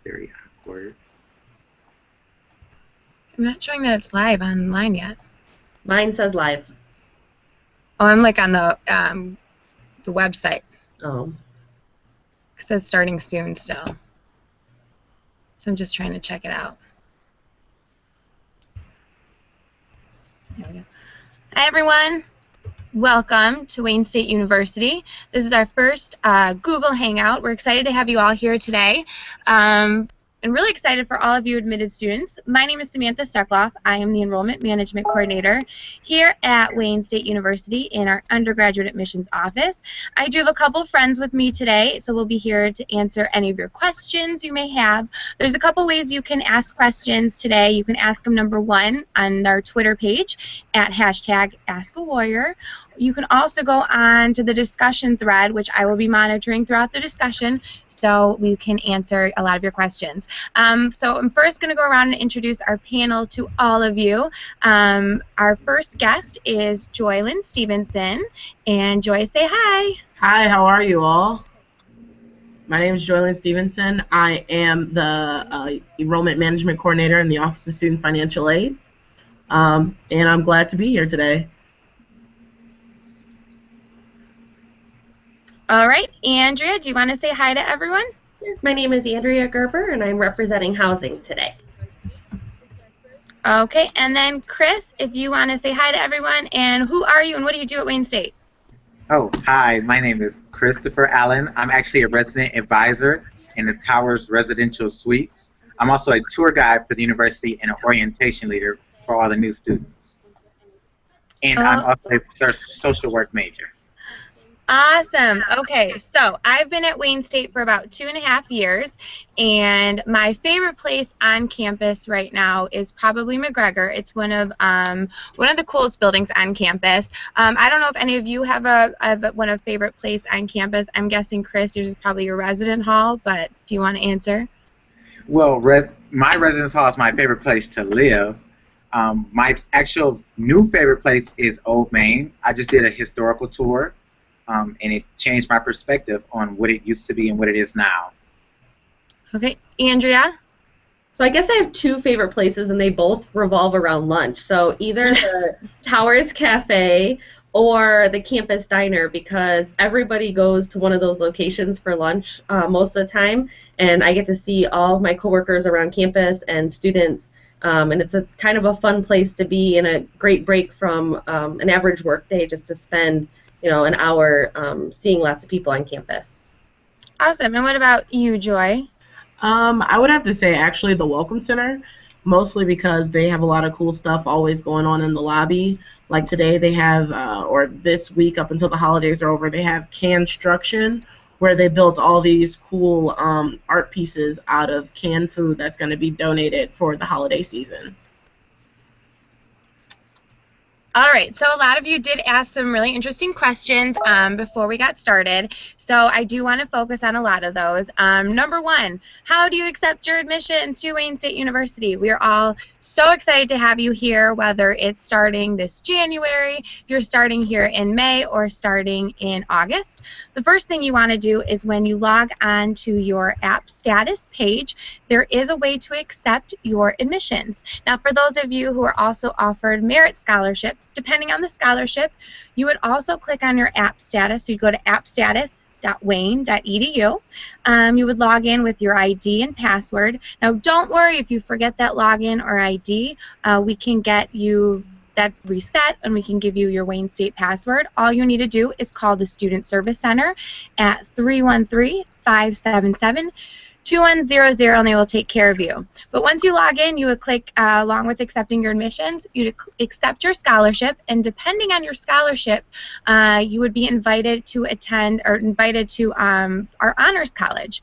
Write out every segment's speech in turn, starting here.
Very awkward. I'm not showing that it's live online yet. Mine says live. Oh, I'm like on the website. Oh. It says starting soon still. So I'm just trying to check it out. There we go. Hi, everyone. Welcome to Wayne State University. This is our first Google Hangout. We're excited to have you all here today. And really excited for all of you admitted students. My name is Samantha Stuckloff. I am the Enrollment Management Coordinator here at Wayne State University in our Undergraduate Admissions Office. I do have a couple friends with me today, so we'll be here to answer any of your questions you may have. There's a couple ways you can ask questions today. You can ask them, number one, on our Twitter page at #AskAWarrior. You can also go on to the discussion thread, which I will be monitoring throughout the discussion, so we can answer a lot of your questions. So I'm first going to go around and introduce our panel to all of you. Our first guest is Joylyn Stevenson. And Joy, say hi. Hi, how are you all? My name is Joylyn Stevenson. I am the Enrollment Management Coordinator in the Office of Student Financial Aid. And I'm glad to be here today. All right, Andrea, do you want to say hi to everyone? My name is Andrea Gerber, and I'm representing housing today. Okay, and then Chris, if you want to say hi to everyone, and who are you and what do you do at Wayne State? Oh, hi. My name is Christopher Allen. I'm actually a resident advisor in the Towers Residential Suites. I'm also a tour guide for the university and an orientation leader for all the new students. And I'm also a social work major. Awesome. Okay, so I've been at Wayne State for about 2.5 years, and my favorite place on campus right now is probably McGregor. It's one of the coolest buildings on campus. I don't know if any of you have a favorite place on campus. I'm guessing, Chris, yours is probably your resident hall, but if you want to answer. Well, my residence hall is my favorite place to live. My actual new favorite place is Old Main. I just did a historical tour. And it changed my perspective on what it used to be and what it is now. Okay, Andrea? So I guess I have two favorite places, and they both revolve around lunch. So either the Towers Cafe or the campus diner, because everybody goes to one of those locations for lunch most of the time, and I get to see all of my coworkers around campus and students, and it's a kind of a fun place to be and a great break from an average work day just to spend an hour seeing lots of people on campus. Awesome. And what about you, Joy? I would have to say actually the Welcome Center, mostly because they have a lot of cool stuff always going on in the lobby. Like today they have, or this week up until the holidays are over, they have Construction, where they built all these cool art pieces out of canned food that's going to be donated for the holiday season. All right, so a lot of you did ask some really interesting questions before we got started, so I do want to focus on a lot of those. Number one, how do you accept your admissions to Wayne State University? We are all so excited to have you here, whether it's starting this January, if you're starting here in May, or starting in August. The first thing you want to do is when you log on to your app status page, there is a way to accept your admissions. Now, for those of you who are also offered merit scholarships, depending on the scholarship, you would also click on your app status. So you'd go to appstatus.wayne.edu. You would log in with your ID and password. Now, don't worry if you forget that login or ID. We can get you that reset, and we can give you your Wayne State password. All you need to do is call the Student Service Center at 313-577-2100, and they will take care of you. But once you log in, you would click, along with accepting your admissions, you'd accept your scholarship, and depending on your scholarship, you would be invited to attend, or invited to our Honors College.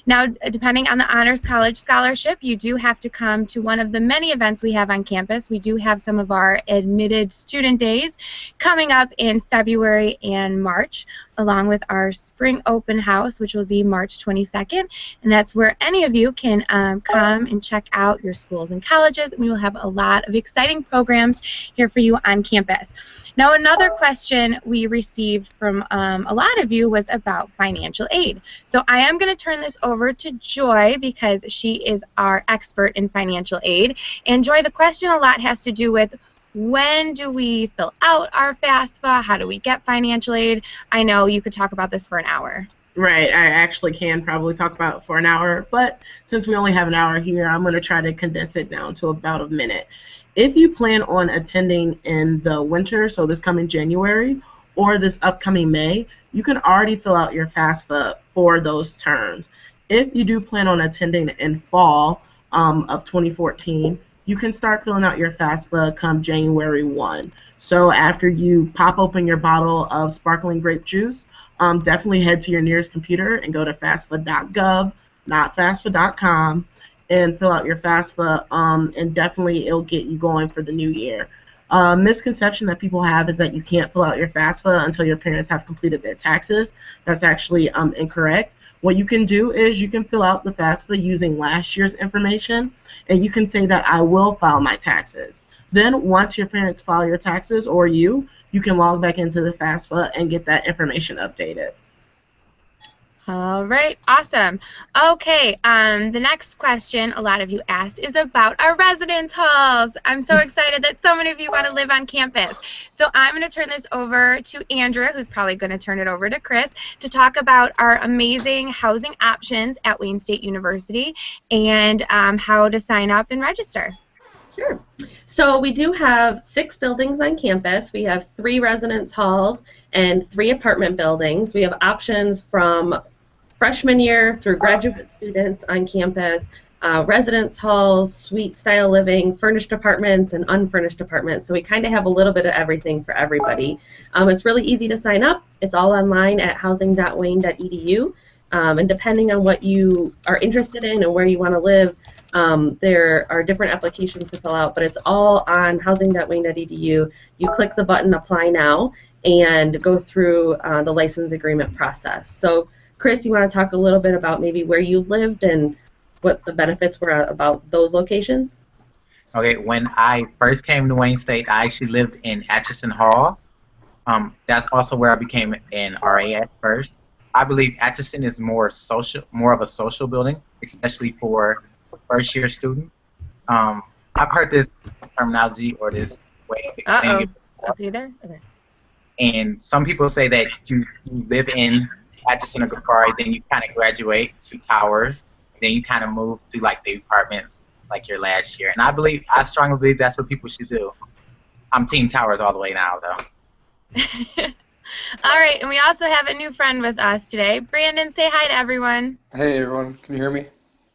Now, depending on the Honors College scholarship, you do have to come to one of the many events we have on campus. We do have some of our admitted student days coming up in February and March, along with our spring open house, which will be March 22nd, and that's that's where any of you can come and check out your schools and colleges. We will have a lot of exciting programs here for you on campus. Now, another question we received from a lot of you was about financial aid. So I am going to turn this over to Joy because she is our expert in financial aid. And Joy, the question a lot has to do with when do we fill out our FAFSA? How do we get financial aid? I know you could talk about this for an hour. Right, I actually can probably talk about it for an hour, but since we only have an hour here, I'm going to try to condense it down to about a minute. If you plan on attending in the winter, so this coming January, or this upcoming May, you can already fill out your FAFSA for those terms. If you do plan on attending in fall of 2014, you can start filling out your FAFSA come January 1. So after you pop open your bottle of sparkling grape juice, definitely head to your nearest computer and go to FAFSA.gov, not FAFSA.com, and fill out your FAFSA, and definitely it'll get you going for the new year. Misconception that people have is that you can't fill out your FAFSA until your parents have completed their taxes. That's actually incorrect. What you can do is you can fill out the FAFSA using last year's information, and you can say that I will file my taxes. Then once your parents file your taxes, or you can log back into the FAFSA and get that information updated. All right, awesome. Okay, the next question a lot of you asked is about our residence halls. I'm so excited that so many of you want to live on campus. So I'm going to turn this over to Andrea, who's probably going to turn it over to Chris, to talk about our amazing housing options at Wayne State University and how to sign up and register. Sure. So we do have 6 buildings on campus. We have 3 residence halls and 3 apartment buildings. We have options from freshman year through graduate students on campus, residence halls, suite-style living, furnished apartments, and unfurnished apartments. So we kind of have a little bit of everything for everybody. It's really easy to sign up. It's all online at housing.wayne.edu. And depending on what you are interested in and where you want to live, there are different applications to fill out, but it's all on housing.wayne.edu. You click the button Apply Now and go through the license agreement process. So, Chris, you want to talk a little bit about maybe where you lived and what the benefits were about those locations? Okay, when I first came to Wayne State, I actually lived in Atchison Hall. That's also where I became an RA at first. I believe Atchison is more of a social building, especially for first-year students. I've heard this terminology or this way of explaining it. Okay, there? Okay. And some people say that you live in Atchison or Gafari, then you kind of graduate to Towers, and then you kind of move to like the apartments like your last year. And I strongly believe that's what people should do. I'm Team Towers all the way now, though. All right, and we also have a new friend with us today. Brandon, say hi to everyone. Hey, everyone. Can you hear me?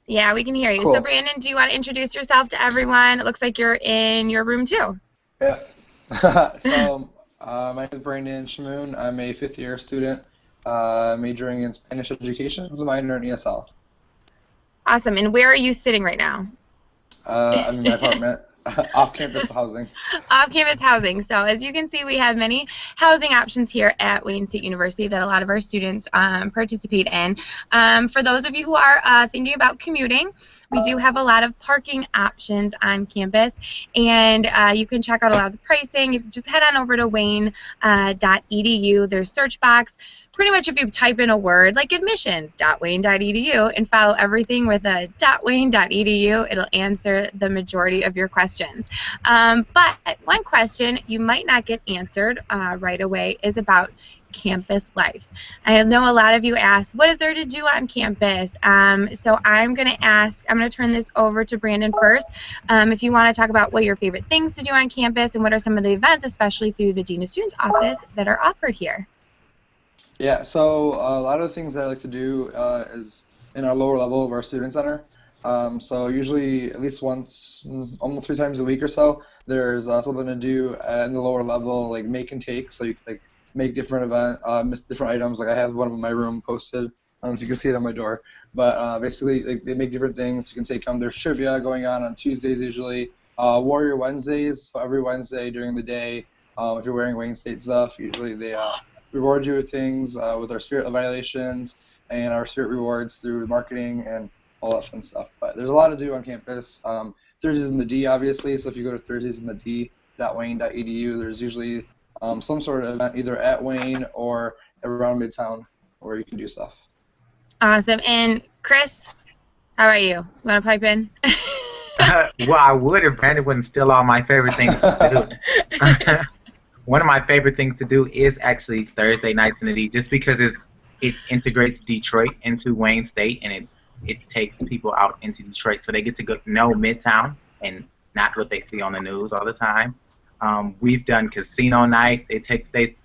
Yeah, we can hear you. Cool. So, Brandon, do you want to introduce yourself to everyone? It looks like you're in your room, too. Yeah. So, my name is Brandon Shamoon. I'm a 5th-year student majoring in Spanish education with a minor in ESL. Awesome. And where are you sitting right now? I'm in my apartment. Off-campus housing. Off-campus housing. So as you can see, we have many housing options here at Wayne State University that a lot of our students participate in. For those of you who are thinking about commuting, we do have a lot of parking options on campus, and you can check out a lot of the pricing. If you just head on over to wayne.edu, there's search box. Pretty much if you type in a word like admissions.wayne.edu and follow everything with a .wayne.edu, it'll answer the majority of your questions. But one question you might not get answered right away is about campus life. I know a lot of you asked, what is there to do on campus? So I'm going to turn this over to Brandon first. If you want to talk about what are your favorite things to do on campus and what are some of the events, especially through the Dean of Students office, that are offered here. Yeah, so a lot of the things that I like to do is in our lower level of our student center. So usually at least once, almost 3 times a week or so, there's something to do in the lower level, like make and take. So you can make different different items. Like I have one in my room posted. I don't know if you can see it on my door. But basically, they make different things. You can take them. There's trivia going on Tuesdays usually. Warrior Wednesdays. So every Wednesday during the day, if you're wearing Wayne State stuff, usually they reward you with things with our spirit violations and our spirit rewards through marketing and all that fun stuff. But there's a lot to do on campus. Thursdays in the D, obviously. So if you go to Thursdays in the D.wayne.edu, there's usually some sort of event either at Wayne or around Midtown where you can do stuff. Awesome. And Chris, how about you? Want to pipe in? Well, I would if Brandon wouldn't steal all my favorite things to do. One of my favorite things to do is actually Thursday nights in the D, just because it integrates Detroit into Wayne State, and it takes people out into Detroit, so they get to know Midtown and not what they see on the news all the time. We've done casino night. They've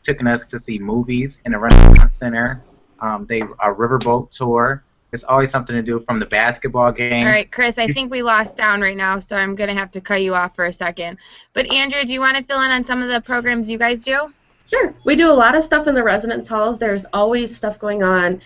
taken us to see movies in the Renaissance Center. A riverboat tour. It's always something to do, from the basketball game. All right, Chris, I think we lost sound right now, so I'm going to have to cut you off for a second. But Andrea, do you want to fill in on some of the programs you guys do? Sure. We do a lot of stuff in the residence halls. There's always stuff going on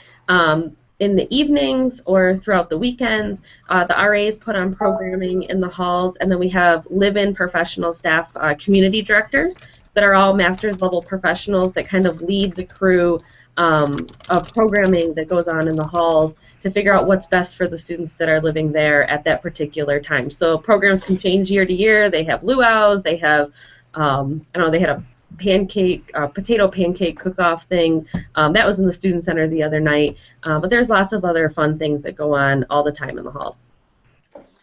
in the evenings or throughout the weekends. The RAs put on programming in the halls, and then we have live-in professional staff, community directors that are all master's level professionals that kind of lead the crew of programming that goes on in the halls to figure out what's best for the students that are living there at that particular time. So programs can change year to year. They have luau's, they have, they had a potato pancake cook-off thing. That was in the student center the other night. But there's lots of other fun things that go on all the time in the halls.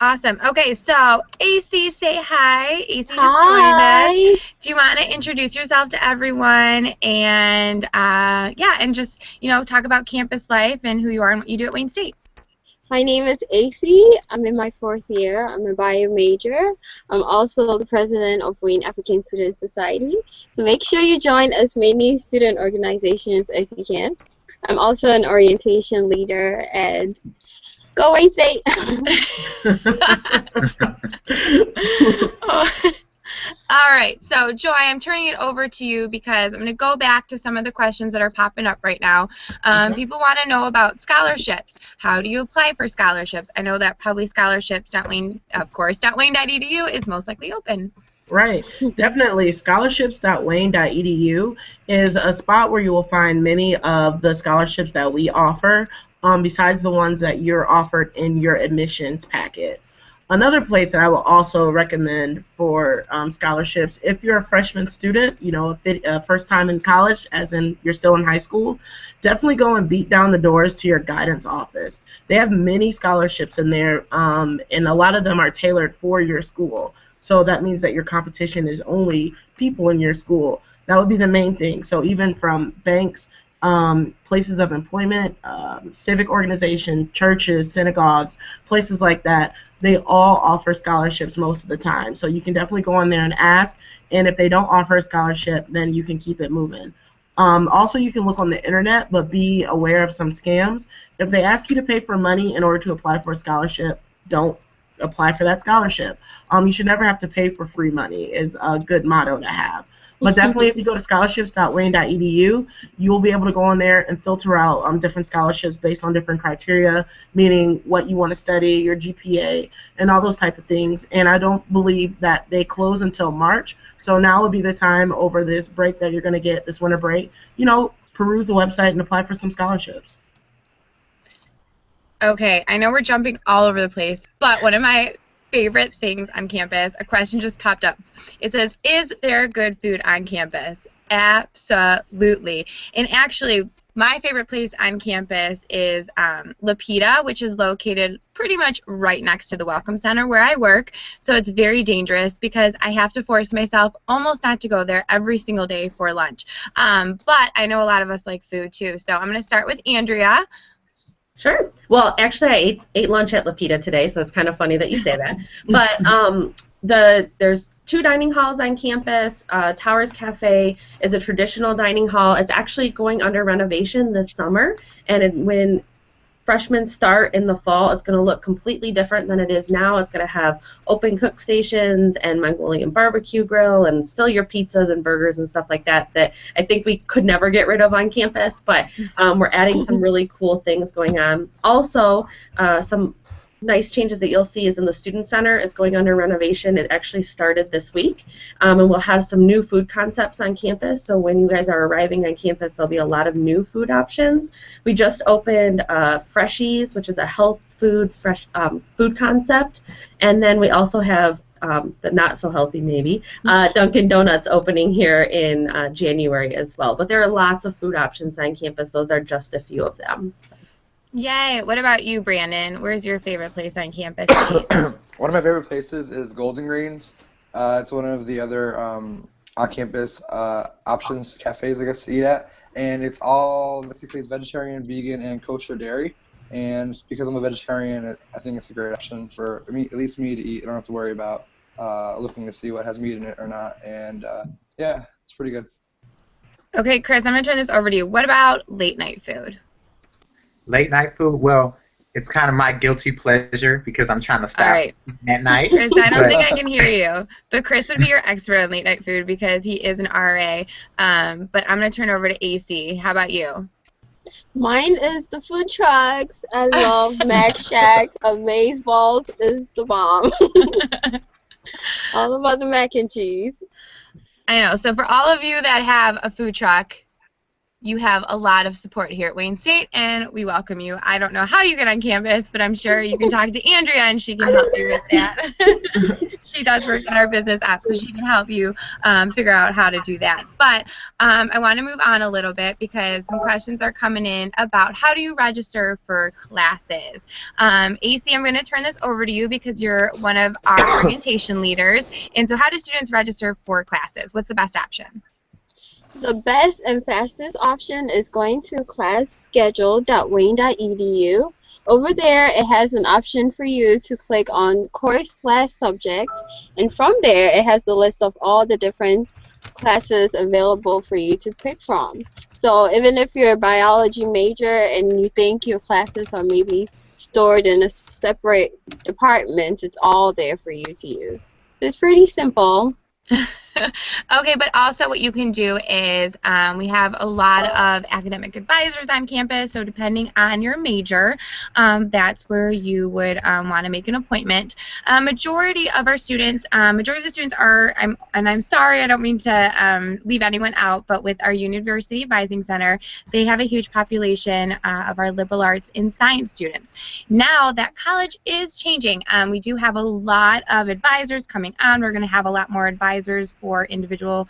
Awesome. Okay, so AC, say hi. AC just joined us. Do you want to introduce yourself to everyone and and just talk about campus life and who you are and what you do at Wayne State? My name is AC. I'm in my 4th year. I'm a bio major. I'm also the president of Wayne African Student Society. So make sure you join as many student organizations as you can. I'm also an orientation leader, and go Wayne State! All right, so Joy, I'm turning it over to you because I'm going to go back to some of the questions that are popping up right now. People want to know about scholarships. How do you apply for scholarships? I know that probably scholarships.wayne.edu is most likely open. Right, definitely. Scholarships.wayne.edu is a spot where you will find many of the scholarships that we offer, besides the ones that you're offered in your admissions packet. Another place that I will also recommend for scholarships, if you're a freshman student, first time in college, as in you're still in high school, definitely go and beat down the doors to your guidance office. They have many scholarships in there, and a lot of them are tailored for your school. So that means that your competition is only people in your school. That would be the main thing. So even from banks, places of employment, civic organization, churches, synagogues, places like that, they all offer scholarships most of the time. So you can definitely go on there and ask, and if they don't offer a scholarship, then you can keep it moving. Also, you can look on the internet, but be aware of some scams. If they ask you to pay for money in order to apply for a scholarship, don't apply for that scholarship. You should never have to pay for free money is a good motto to have. But definitely, if you go to scholarships.wayne.edu, you will be able to go on there and filter out different scholarships based on different criteria, meaning what you want to study, your GPA, and all those type of things. And I don't believe that they close until March. So now would be the time over this break that you're going to get, this winter break, peruse the website and apply for some scholarships. Okay, I know we're jumping all over the place, but one of my favorite things on campus, a question just popped up. It says, is there good food on campus? Absolutely. And actually, my favorite place on campus is Lapita, which is located pretty much right next to the Welcome Center where I work. So it's very dangerous because I have to force myself almost not to go there every single day for lunch. But I know a lot of us like food too. So I'm going to start with Andrea. Sure. Well, actually, I ate lunch at Lapita today, so it's kind of funny that you say that. But there's 2 dining halls on campus. Towers Cafe is a traditional dining hall. It's actually going under renovation this summer, and when freshmen start in the fall, it's going to look completely different than it is now. It's going to have open cook stations and Mongolian barbecue grill and still your pizzas and burgers and stuff like that that I think we could never get rid of on campus, but we're adding some really cool things going on. Also, some nice changes that you'll see is in the Student Center. It's going under renovation. It actually started this week. And we'll have some new food concepts on campus. So when you guys are arriving on campus, there'll be a lot of new food options. We just opened Freshies, which is a health food food concept. And then we also have the not so healthy maybe, Dunkin' Donuts opening here in January as well. But there are lots of food options on campus. Those are just a few of them. Yay. What about you, Brandon? Where's your favorite place on campus? One of my favorite places is Golden Greens. It's one of the other on-campus options cafes, I guess, to eat at. And it's all basically it's vegetarian, vegan, and kosher dairy. And because I'm a vegetarian, I think it's a great option for me, at least me, to eat. I don't have to worry about looking to see what has meat in it or not. And yeah, it's pretty good. Okay, Chris, I'm going to turn this over to you. What about late night food? Late night food? Well, it's kind of my guilty pleasure because I'm trying to stop at night. Chris, I don't think I can hear you. But Chris would be your expert on late night food because he is an RA. But I'm going to turn over to AC. How about you? Mine is the food trucks. I love Mac Shack. Amaze Vault is the bomb. All about the mac and cheese. I know. So for all of you that have a food truck, you have a lot of support here at Wayne State, and we welcome you. I don't know how you get on campus, but I'm sure you can talk to Andrea, and she can help you with that. She does work in our business app, so she can help you figure out how to do that. But I want to move on a little bit because some questions are coming in about how do you register for classes. AC, I'm going to turn this over to you because you're one of our orientation leaders. And so how do students register for classes? What's the best option? The best and fastest option is going to classschedule.wayne.edu. Over there, it has an option for you to click on course/subject, and from there, it has the list of all the different classes available for you to pick from. So even if you're a biology major and you think your classes are maybe stored in a separate department, it's all there for you to use. It's pretty simple. Okay, but also what you can do is we have a lot of academic advisors on campus, so depending on your major, that's where you would want to make an appointment. Majority of the students are, and I'm sorry, I don't mean to leave anyone out, but with our University Advising Center, they have a huge population of our liberal arts and science students. Now that college is changing, we do have a lot of advisors coming on. We're going to have a lot more advisors for individual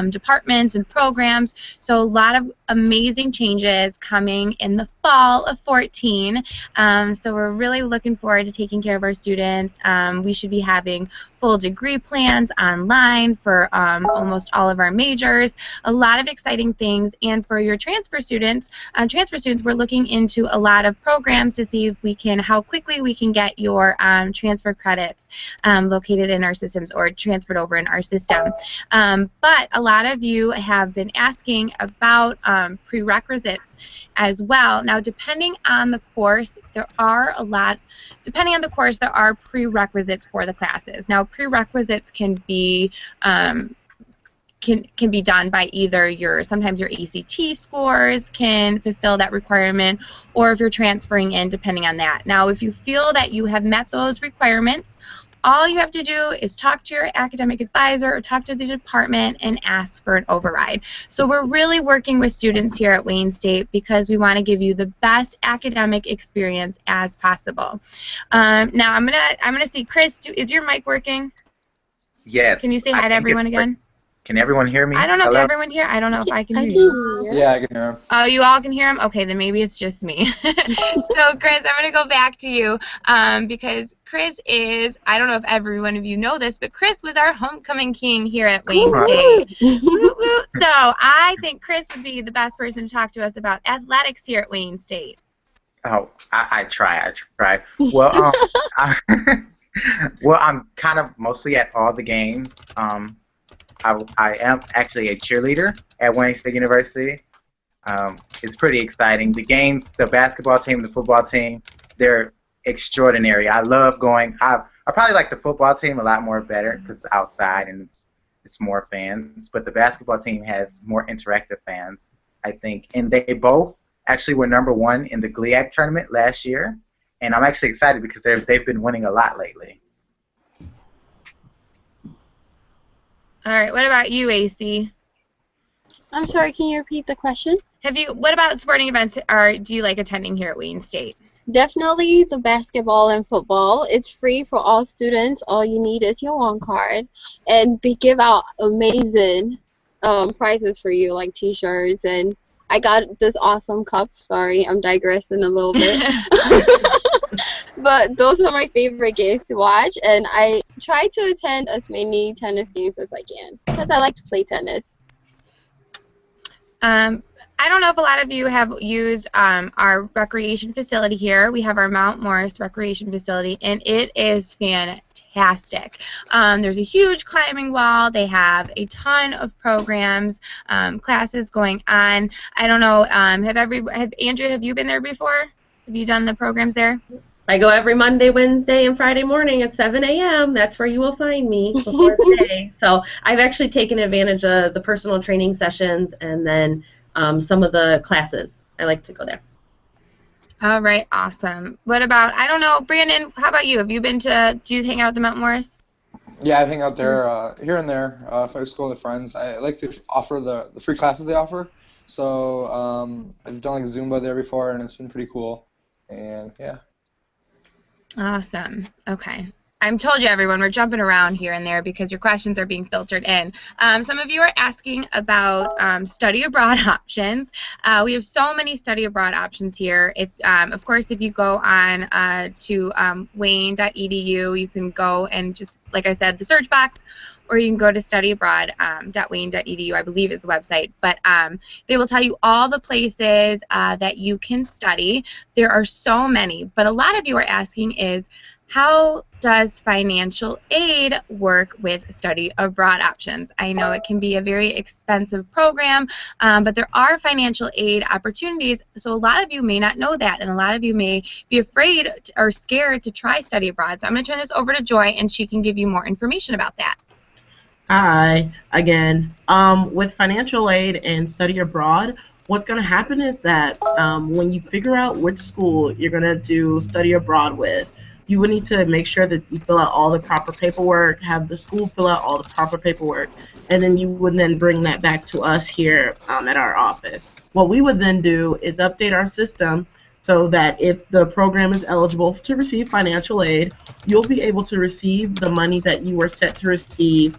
departments and programs. So a lot of amazing changes coming in the fall of 14. So we're really looking forward to taking care of our students. We should be having full degree plans online for almost all of our majors. A lot of exciting things. And for your transfer students, we're looking into a lot of programs to see if we can, how quickly we can get your transfer credits located in our systems or transferred over in our system. But a lot of you have been asking about prerequisites as well. Now, depending on the course, there are prerequisites for the classes. Now, prerequisites can be can be done by either sometimes your ACT scores can fulfill that requirement, or if you're transferring in, depending on that. Now, if you feel that you have met those requirements, all you have to do is talk to your academic advisor or talk to the department and ask for an override. So we're really working with students here at Wayne State because we want to give you the best academic experience as possible. Now I'm gonna see, Chris, is your mic working? Yes. Can you say hi to everyone again? Can everyone hear me? I don't know if everyone here. I don't know if I can hear you. Yeah, I can hear him. Oh, you all can hear him? Okay, then maybe it's just me. So, Chris, I'm going to go back to you because Chris is, I don't know if every one of you know this, but Chris was our homecoming king here at Wayne State. So I think Chris would be the best person to talk to us about athletics here at Wayne State. Oh, I try. Well, well, I'm kind of mostly at all the games. I am actually a cheerleader at Wayne State University. It's pretty exciting. The games, the basketball team, the football team, they're extraordinary. I love going. I probably like the football team a lot more better because it's outside and it's more fans. But the basketball team has more interactive fans, I think. And they both actually were #1 in the GLIAC tournament last year. and I'm actually excited because they've been winning a lot lately. All right. What about you, AC? I'm sorry, can you repeat the question? What about sporting events do you like attending here at Wayne State? Definitely the basketball and football. It's free for all students. All you need is your one card. And they give out amazing prizes for you, like t-shirts. And I got this awesome cup. Sorry, I'm digressing a little bit. But those are my favorite games to watch. And I try to attend as many tennis games as I can because I like to play tennis. I don't know if a lot of you have used our recreation facility here. We have our Mount Morris recreation facility, and it is fantastic. There's a huge climbing wall. They have a ton of programs, classes going on. I don't know. Andrew, have you been there before? Have you done the programs there? I go every Monday, Wednesday, and Friday morning at 7 a.m. That's where you will find me before the day. So I've actually taken advantage of the personal training sessions and then some of the classes. I like to go there. All right, awesome. What about, I don't know, Brandon, how about you? Do you hang out at the Mount Morris? Yeah, I hang out there here and there if I go with friends. I like to offer the free classes they offer. So I've done like Zumba there before, and it's been pretty cool. And yeah. Awesome. Okay. I told you, everyone, we're jumping around here and there because your questions are being filtered in. Some of you are asking about study abroad options. We have so many study abroad options here. Of course, if you go on to wayne.edu, you can go and just, like I said, the search box, or you can go to studyabroad.wayne.edu, I believe is the website. But they will tell you all the places that you can study. There are so many. But a lot of you are asking is, how does financial aid work with study abroad options? I know it can be a very expensive program, but there are financial aid opportunities, so a lot of you may not know that, and a lot of you may be afraid or scared to try study abroad. So I'm going to turn this over to Joy, and she can give you more information about that. Hi, again. With financial aid and study abroad, what's going to happen is that when you figure out which school you're going to do study abroad with, you would need to make sure that you fill out all the proper paperwork, have the school fill out all the proper paperwork, and then you would then bring that back to us here at our office. What we would then do is update our system so that if the program is eligible to receive financial aid, you'll be able to receive the money that you were set to receive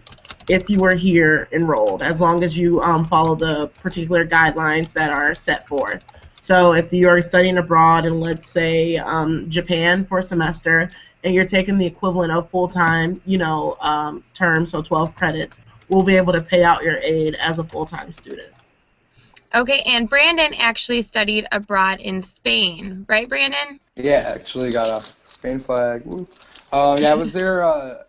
if you were here enrolled, as long as you follow the particular guidelines that are set forth. So if you are studying abroad in, let's say, Japan for a semester, and you're taking the equivalent of full-time, term, so 12 credits, we'll be able to pay out your aid as a full-time student. Okay, and Brandon actually studied abroad in Spain, right, Brandon? Yeah, actually got a Spain flag. Yeah, I was there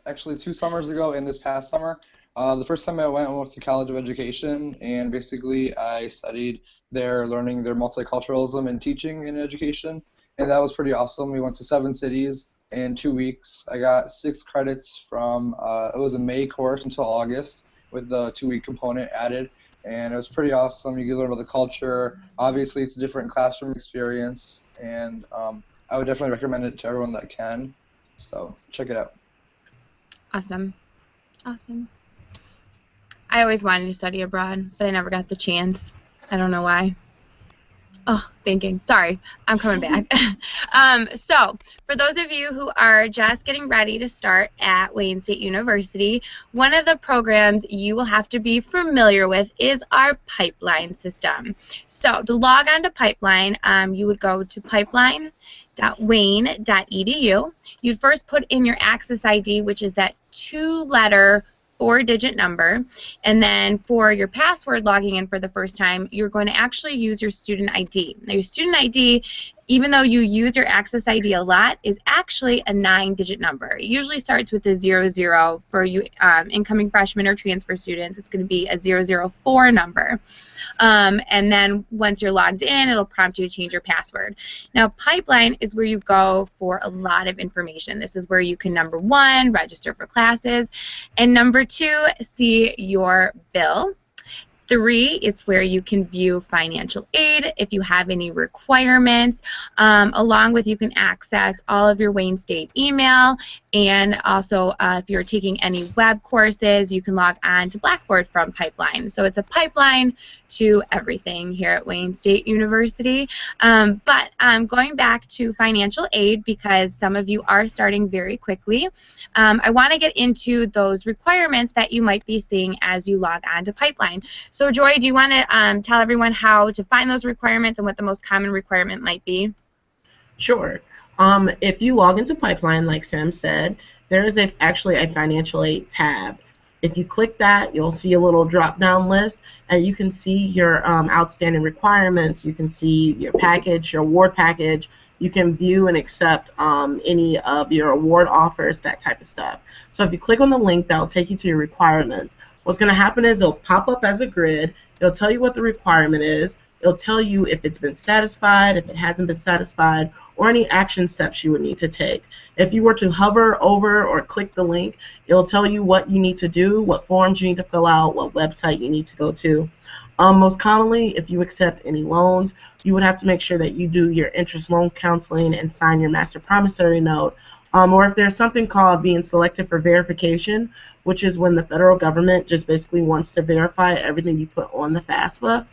actually 2 summers ago and this past summer. The first time I went with the College of Education, and basically I studied there, learning their multiculturalism and teaching in education, and that was pretty awesome. We went to 7 cities in 2 weeks. I got 6 credits from, it was a May course until August with the 2-week component added, and it was pretty awesome. You can learn about the culture. Obviously, it's a different classroom experience, and I would definitely recommend it to everyone that can, so check it out. Awesome. Awesome. I always wanted to study abroad, but I never got the chance. I don't know why. Oh, thinking. Sorry, I'm coming back. So, for those of you who are just getting ready to start at Wayne State University, one of the programs you will have to be familiar with is our pipeline system. So, to log on to Pipeline, you would go to pipeline.wayne.edu. You'd first put in your Access ID, which is that 2-letter 4-digit number, and then for your password logging in for the first time, you're going to actually use your student ID. Now, your student ID, even though you use your Access ID a lot, is actually a 9-digit number. It usually starts with a 00 for you incoming freshmen or transfer students. It's going to be a 004 number. And then once you're logged in, it'll prompt you to change your password. Now, Pipeline is where you go for a lot of information. This is where you can, number 1, register for classes, and number 2, see your bill, 3, it's where you can view financial aid if you have any requirements, along with you can access all of your Wayne State email, and also if you're taking any web courses, you can log on to Blackboard from Pipeline. So it's a pipeline to everything here at Wayne State University. But going back to financial aid, because some of you are starting very quickly, I want to get into those requirements that you might be seeing as you log on to Pipeline. So Joy, do you want to tell everyone how to find those requirements and what the most common requirement might be? Sure. If you log into Pipeline, like Sam said, there is actually a financial aid tab. If you click that, you'll see a little drop-down list, and you can see your outstanding requirements. You can see your package, your award package. You can view and accept any of your award offers, that type of stuff. So if you click on the link, that'll take you to your requirements. What's going to happen is it'll pop up as a grid. It'll tell you what the requirement is. It'll tell you if it's been satisfied, if it hasn't been satisfied, or any action steps you would need to take. If you were to hover over or click the link, it'll tell you what you need to do, what forms you need to fill out, what website you need to go to. Most commonly, if you accept any loans, you would have to make sure that you do your interest loan counseling and sign your master promissory note. Or if there's something called being selected for verification, which is when the federal government just basically wants to verify everything you put on the FAFSA.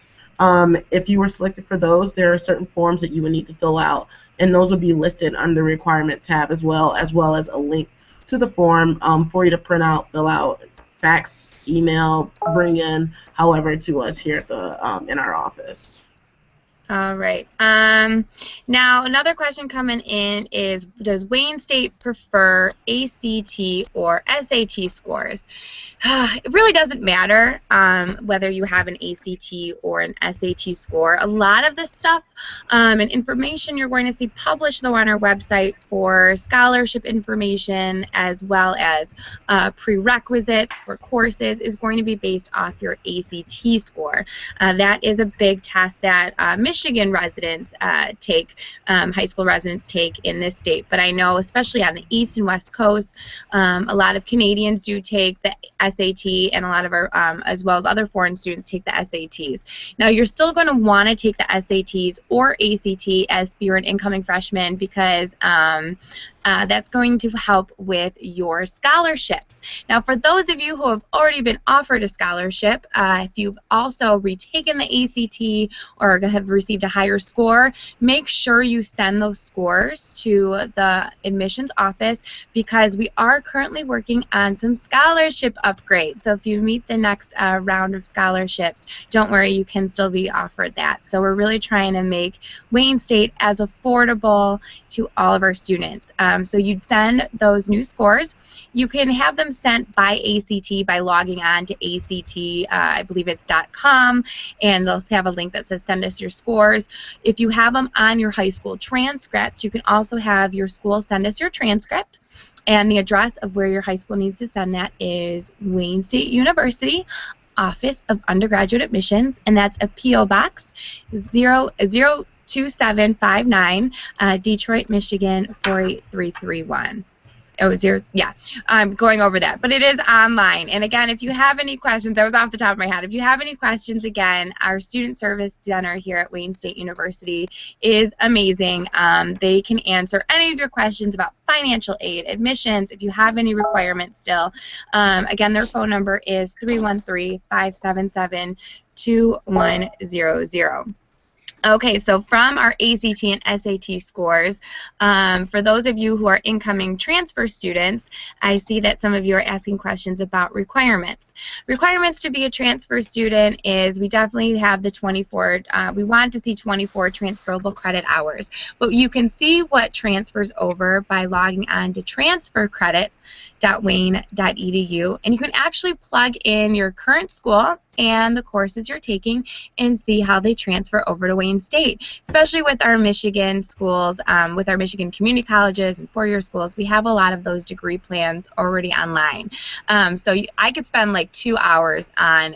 If you were selected for those, there are certain forms that you would need to fill out, and those will be listed under the requirement tab as well as a link to the form for you to print out, fill out, fax, email, bring in, however, to us here at the in our office. All right. Now, another question coming in is, does Wayne State prefer ACT or SAT scores? It really doesn't matter whether you have an ACT or an SAT score. A lot of this stuff and information you're going to see published, though, on our website for scholarship information as well as prerequisites for courses is going to be based off your ACT score. That is a big test that Michigan residents take, high school residents take in this state. But I know, especially on the East and West Coast, a lot of Canadians do take the SAT, and a lot of our, as well as other foreign students, take the SATs. Now, you're still going to want to take the SATs or ACT as if you're an incoming freshman, because that's going to help with your scholarships. Now, for those of you who have already been offered a scholarship, if you've also retaken the ACT or have received a higher score, make sure you send those scores to the admissions office, because we are currently working on some scholarship upgrades. So if you meet the next round of scholarships, don't worry, you can still be offered that. So we're really trying to make Wayne State as affordable to all of our students. So you'd send those new scores. You can have them sent by ACT by logging on to ACT, I believe it's .com, and they'll have a link that says send us your scores. If you have them on your high school transcript, you can also have your school send us your transcript. And the address of where your high school needs to send that is Wayne State University, Office of Undergraduate Admissions, and that's a P.O. Box 02759, Detroit, Michigan 48331. Oh, yeah, I'm going over that, but it is online. And again, if you have any questions, that was off the top of my head. If you have any questions, again, our Student Service Center here at Wayne State University is amazing. They can answer any of your questions about financial aid, admissions, if you have any requirements still. Again, their phone number is 313-577-2100. Okay, so from our ACT and SAT scores, for those of you who are incoming transfer students, I see that some of you are asking questions about requirements. Requirements to be a transfer student is we definitely have the 24, we want to see 24 transferable credit hours. But you can see what transfers over by logging on to transfercredit.wayne.edu, and you can actually plug in your current school and the courses you're taking and see how they transfer over to Wayne State. Especially with our Michigan schools, with our Michigan community colleges and four-year schools, we have a lot of those degree plans already online. So I could spend like 2 hours on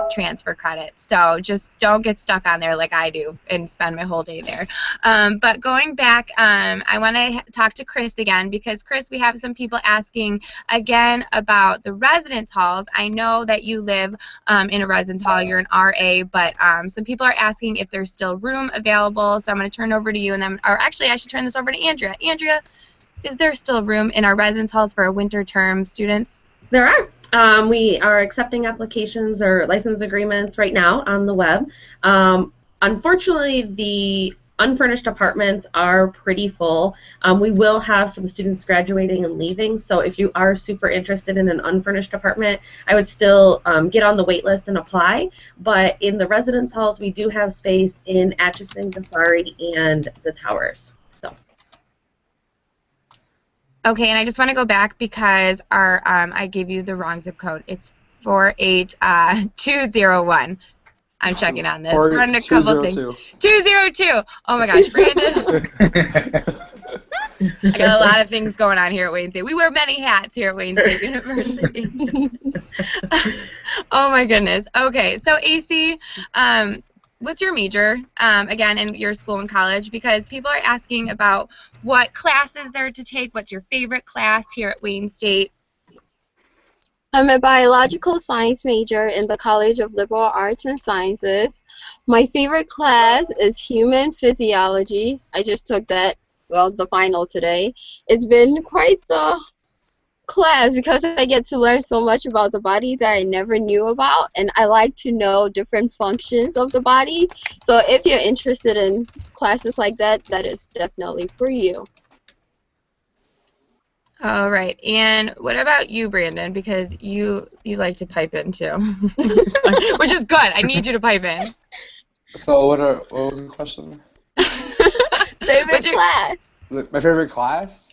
transfer credit. So just don't get stuck on there like I do and spend my whole day there. But going back, I want to talk to Chris again, because Chris, we have some people asking again about the residence halls. I know that you live in a the residence hall. You're an RA, but some people are asking if there's still room available. So I'm going to turn over to you, and then, or actually, I should turn this over to Andrea. Andrea, is there still room in our residence halls for winter term students? There are. We are accepting applications or license agreements right now on the web. Unfortunately, the unfurnished apartments are pretty full. We will have some students graduating and leaving, so if you are super interested in an unfurnished apartment, I would still get on the wait list and apply. But in the residence halls, we do have space in Atchison, Safari, and the Towers. So. Okay, and I just want to go back because our I gave you the wrong zip code. It's 48201. I'm checking on this. We're on a couple things. 202. Oh my gosh, Brandon. I got a lot of things going on here at Wayne State. We wear many hats here at Wayne State University. Oh my goodness. Okay, so AC, what's your major, again, in your school and college? Because people are asking about what classes there to take. What's your favorite class here at Wayne State? I'm a biological science major in the College of Liberal Arts and Sciences. My favorite class is human physiology. I just took that, well, the final today. It's been quite the class because I get to learn so much about the body that I never knew about, and I like to know different functions of the body. So if you're interested in classes like that, that is definitely for you. All right, and what about you, Brandon? Because you like to pipe in too, which is good. I need you to pipe in. So what was the question? Favorite class? My favorite class?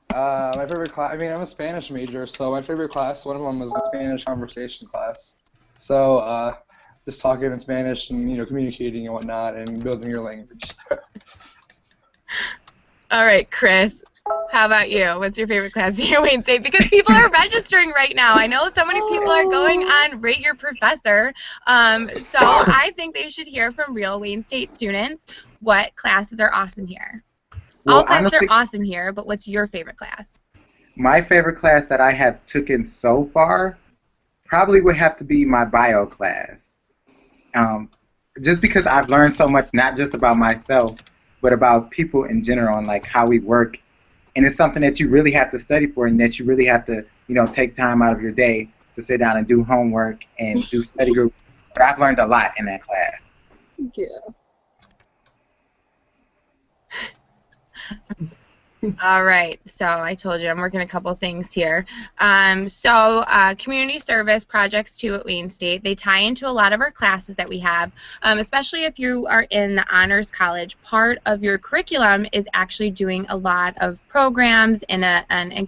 My favorite class. I mean, I'm a Spanish major, so my favorite class, one of them was the Spanish conversation class. So just talking in Spanish and communicating and whatnot and building your language. All right, Chris. How about you? What's your favorite class here at Wayne State? Because people are registering right now. I know so many people are going on Rate Your Professor. So I think they should hear from real Wayne State students what classes are awesome here. Well, all classes honestly, are awesome here, but what's your favorite class? My favorite class that I have taken so far probably would have to be my bio class. Just because I've learned so much, not just about myself, but about people in general and like how we work. And it's something that you really have to study for, and that you really have to, take time out of your day to sit down and do homework and do study group. But I've learned a lot in that class. Yeah. All right, so I told you I'm working a couple things here. Community service projects too at Wayne State, they tie into a lot of our classes that we have, especially if you are in the Honors College. Part of your curriculum is actually doing a lot of programs and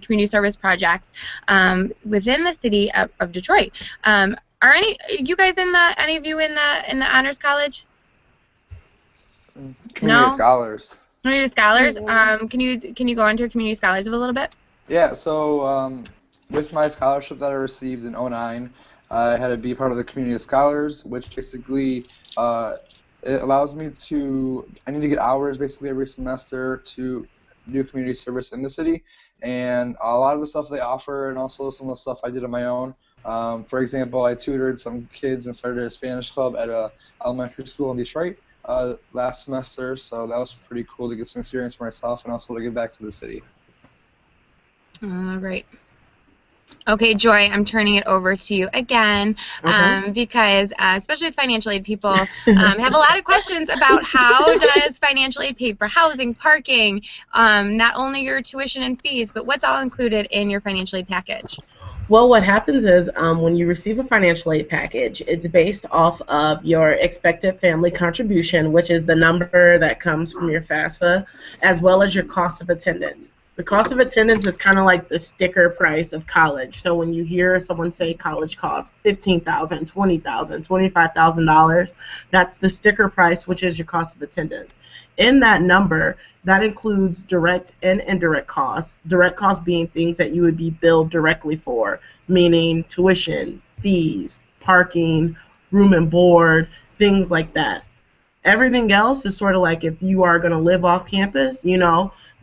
community service projects within the city of Detroit. Are any you guys any of you in the Honors College? Community scholars. Community scholars. Can you go into community scholars a little bit? Yeah. So with my scholarship that I received in '09, I had to be part of the community scholars, which basically it allows me to. I need to get hours basically every semester to do community service in the city, and a lot of the stuff they offer, and also some of the stuff I did on my own. For example, I tutored some kids and started a Spanish club at a elementary school in Detroit. Last semester, so that was pretty cool to get some experience for myself and also to give back to the city. All right. Okay, Joy, I'm turning it over to you again, because especially with financial aid, people have a lot of questions about how does financial aid pay for housing, parking, not only your tuition and fees, but what's all included in your financial aid package? Well, what happens is when you receive a financial aid package, it's based off of your expected family contribution, which is the number that comes from your FAFSA, as well as your cost of attendance. The cost of attendance is kind of like the sticker price of college. So when you hear someone say college costs $15,000, $20,000, $25,000, that's the sticker price, which is your cost of attendance. In that number, that includes direct and indirect costs. Direct costs being things that you would be billed directly for, meaning tuition, fees, parking, room and board, things like that. Everything else is sort of like if you are going to live off campus,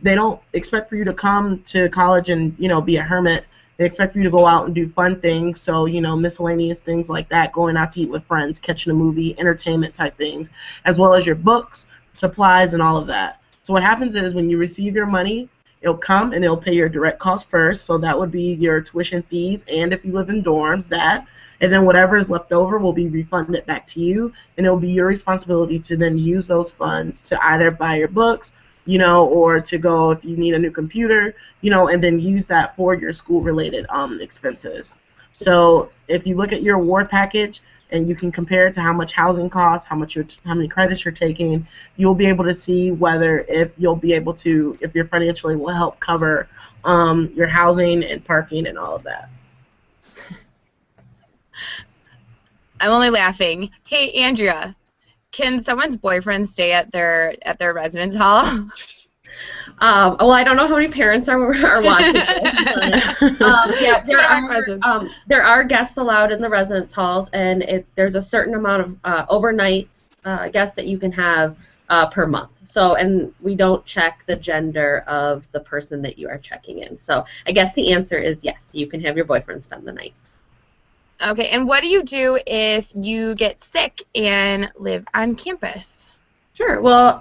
they don't expect for you to come to college and, be a hermit. They expect you to go out and do fun things, so, you know, miscellaneous things like that, going out to eat with friends, catching a movie, entertainment type things, as well as your books, supplies, and all of that. So what happens is when you receive your money, it'll come and it'll pay your direct costs first, so that would be your tuition fees, and if you live in dorms, that. And then whatever is left over will be refunded back to you, and it'll be your responsibility to then use those funds to either buy your books, you know, or to go if you need a new computer, you know, and then use that for your school-related expenses. So if you look at your award package and you can compare it to how much housing costs, how many credits you're taking, you'll be able to see whether if your financially will help cover your housing and parking and all of that. I'm only laughing. Hey, Andrea, can someone's boyfriend stay at their residence hall? Well, I don't know how many parents are watching this. But, yeah, there are guests allowed in the residence halls, and there's a certain amount of overnight guests that you can have per month. So, and we don't check the gender of the person that you are checking in. So, I guess the answer is yes, you can have your boyfriend spend the night. Okay, and what do you do if you get sick and live on campus? Sure. Well,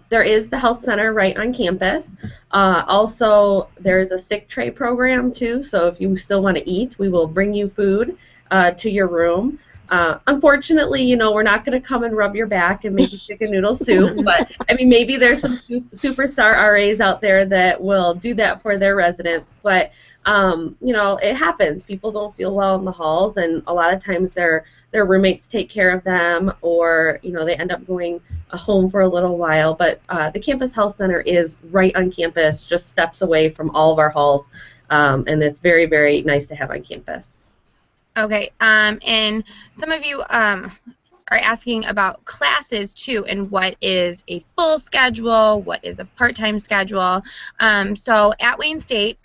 there is the health center right on campus. Also, there's a sick tray program, too. So if you still want to eat, we will bring you food to your room. Unfortunately, you know, we're not going to come and rub your back and make you chicken noodle soup. But, I mean, maybe there's some superstar RAs out there that will do that for their residents. But, you know, it happens. People don't feel well in the halls, and a lot of times their roommates take care of them, or, you know, they end up going home for a little while. But the campus health center is right on campus, just steps away from all of our halls, and it's very, very nice to have on campus. Okay, and some of you are asking about classes too, and what is a full schedule, what is a part-time schedule. So at Wayne State,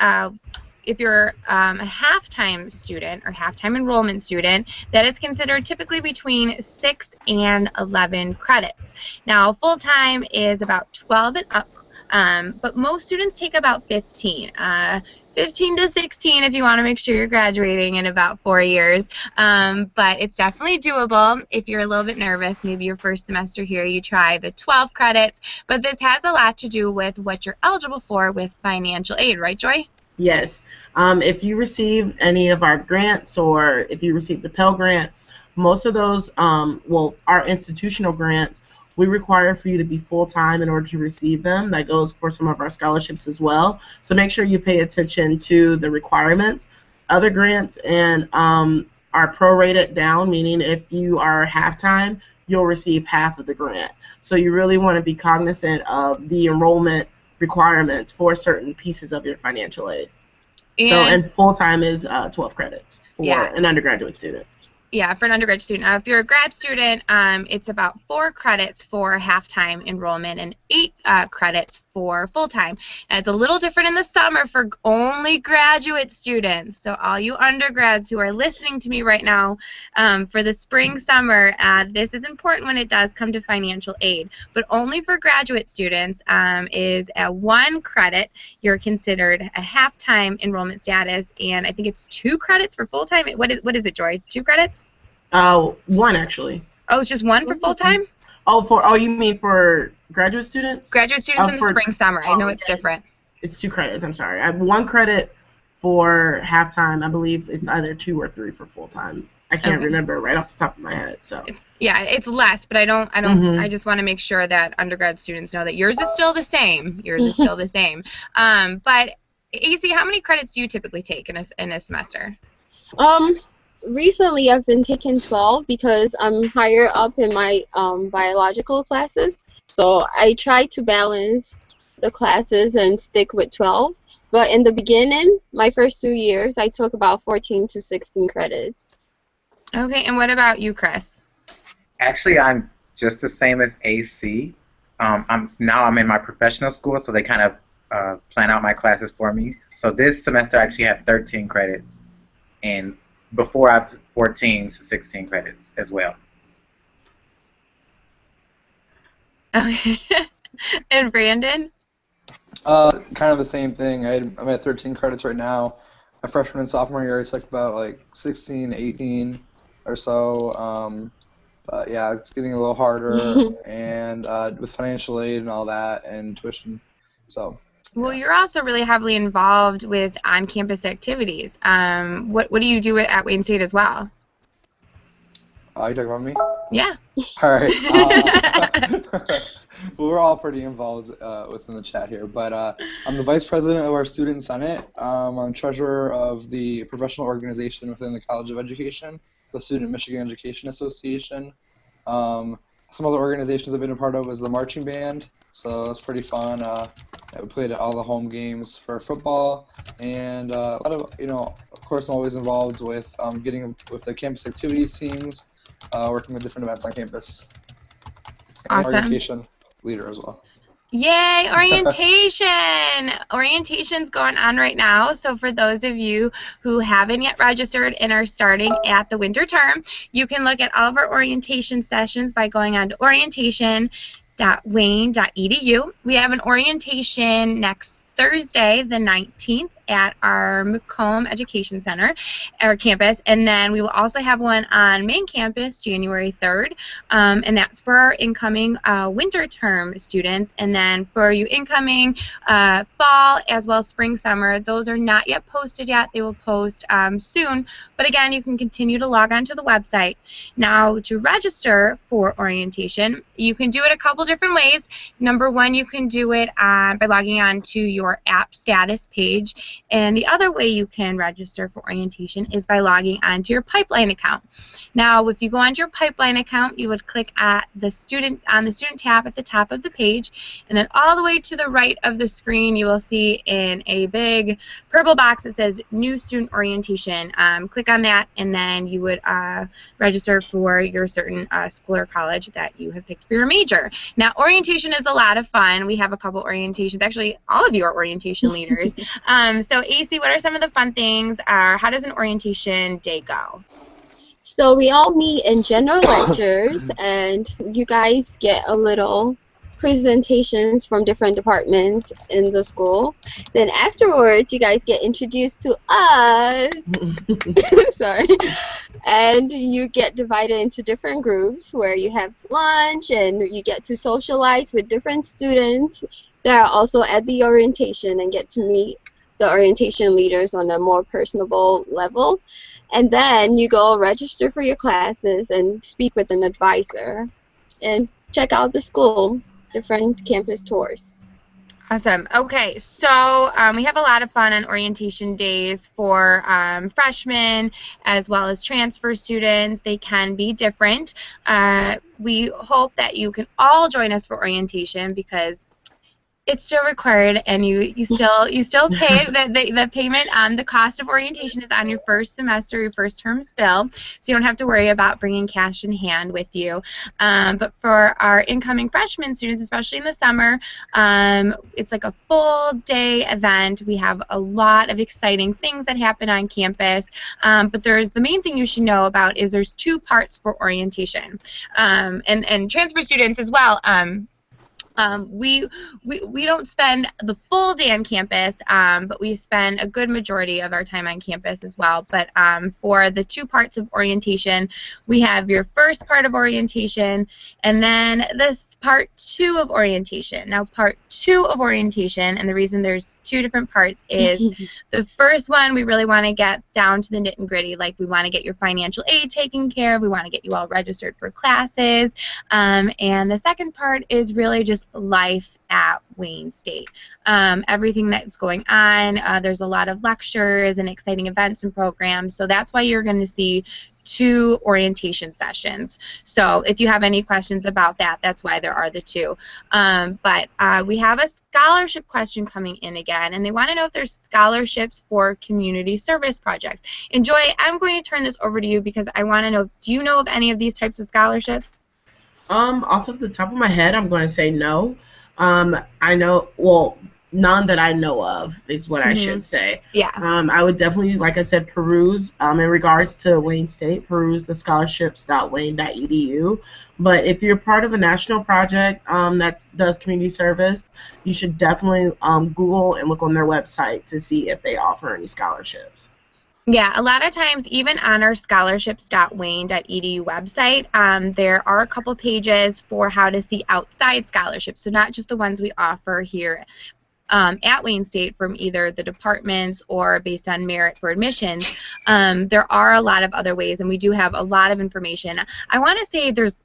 if you're a half-time student or half-time enrollment student, that is considered typically between 6 and 11 credits. Now, full-time is about 12 and up, but most students take about 15. 15 to 16 if you want to make sure you're graduating in about 4 years. But it's definitely doable. If you're a little bit nervous, maybe your first semester here, you try the 12 credits. But this has a lot to do with what you're eligible for with financial aid, right, Joy? Yes. If you receive any of our grants, or if you receive the Pell Grant, most of those, our institutional grants, we require for you to be full-time in order to receive them. That goes for some of our scholarships as well. So make sure you pay attention to the requirements. Other grants and are prorated down, meaning if you are half-time, you'll receive half of the grant. So you really want to be cognizant of the enrollment requirements for certain pieces of your financial aid. And full-time is 12 credits for an undergraduate student. Yeah, for an undergrad student. If you're a grad student, it's about 4 credits for half-time enrollment and 8 credits for full-time. And it's a little different in the summer for only graduate students. So all you undergrads who are listening to me right now, for the spring, summer, this is important when it does come to financial aid. But only for graduate students is at 1 credit. You're considered a half-time enrollment status, and I think it's 2 credits for full-time. What is it, Joy? 2 credits? 1 actually. Oh, it's just 1 for full-time? Oh, you mean for graduate students? Graduate students in the spring, summer. I know it's different. It's 2 credits, I'm sorry. I have 1 credit for half-time. I believe it's either 2 or 3 for full-time. I can't remember right off the top of my head. So. It's less, but I just want to make sure that undergrad students know that yours is still the same. Yours is still the same. But AC, how many credits do you typically take in a semester? Recently, I've been taking 12 because I'm higher up in my biological classes. So I try to balance the classes and stick with 12. But in the beginning, my first 2 years, I took about 14 to 16 credits. Okay, and what about you, Chris? Actually, I'm just the same as AC. I'm in my professional school, so they kind of plan out my classes for me. So this semester I actually have 13 credits, and before I have 14 to 16 credits as well. Okay. And Brandon? Kind of the same thing. I'm at 13 credits right now. my freshman and sophomore year, I took about like 16, 18 or so. But yeah, it's getting a little harder, and with financial aid and all that, and tuition. So. Well, Yeah. you're also really heavily involved with on-campus activities. What do you do at Wayne State as well? You talking about me? Yeah. All right. Well, we're all pretty involved within the chat here, but I'm the vice president of our student senate. I'm treasurer of the professional organization within the College of Education, the Student Michigan Education Association. Some other organizations I've been a part of is the marching band, so that's pretty fun. We played at all the home games for football, and a lot of, of course, I'm always involved with getting with the campus activities teams, working with different events on campus. And Awesome. orientation leader as well. Yay, orientation! Orientation's going on right now, so for those of you who haven't yet registered and are starting at the winter term, you can look at all of our orientation sessions by going on to orientation.wayne.edu. We have an orientation next Thursday, the 19th, at our Macomb Education Center, our campus, and then we will also have one on main campus January 3rd, and that's for our incoming winter term students. And then for you incoming fall as well as spring, summer, those are not yet posted yet. They will post soon, but again, you can continue to log on to the website. Now, to register for orientation, you can do it a couple different ways. Number one, you can do it by logging on to your app status page. And the other way you can register for orientation is by logging onto your Pipeline account. Now, if you go onto your Pipeline account, you would click at the student tab at the top of the page, and then all the way to the right of the screen, you will see in a big purple box that says New Student Orientation. Click on that, and then you would register for your certain school or college that you have picked for your major. Now, orientation is a lot of fun. We have a couple orientations. Actually, all of you are orientation leaders. So, AC, what are some of the fun things? How does an orientation day go? So we all meet in general lectures, and you guys get a little presentations from different departments in the school. Then afterwards, you guys get introduced to us. Sorry. And you get divided into different groups where you have lunch, and you get to socialize with different students that are also at the orientation and get to meet the orientation leaders on a more personable level. And then you go register for your classes and speak with an advisor and check out the school, different campus tours. Awesome. Okay, so we have a lot of fun on orientation days for freshmen as well as transfer students. They can be different. We hope that you can all join us for orientation because it's still required, and you still pay the payment. The cost of orientation is on your first semester, your first term's bill, so you don't have to worry about bringing cash in hand with you. But for our incoming freshman students, especially in the summer, it's like a full day event. We have a lot of exciting things that happen on campus. But the main thing you should know about is there's two parts for orientation, and transfer students as well. We don't spend the full day on campus, but we spend a good majority of our time on campus as well. But for the two parts of orientation, we have your first part of orientation, and then this part two of orientation. Now, part two of orientation, and the reason there's two different parts is the first one we really want to get down to the nit and gritty. Like, we want to get your financial aid taken care of. We want to get you all registered for classes. And the second part is really just life at Wayne State. Everything that's going on, there's a lot of lectures and exciting events and programs, so that's why you're going to see two orientation sessions. So if you have any questions about that, that's why there are the two. But we have a scholarship question coming in again, and they want to know if there's scholarships for community service projects. And Joy, I'm going to turn this over to you because I want to know, do you know of any of these types of scholarships? Off of the top of my head, I'm going to say no. I know, well, none that I know of is what I should say. Yeah. I would definitely, like I said, peruse, in regards to Wayne State, peruse the scholarships.wayne.edu. But if you're part of a national project that does community service, you should definitely Google and look on their website to see if they offer any scholarships. Yeah, a lot of times, even on our scholarships.wayne.edu website, there are a couple pages for how to see outside scholarships. So not just the ones we offer here at Wayne State from either the departments or based on merit for admissions. There are a lot of other ways, and we do have a lot of information. I want to say there's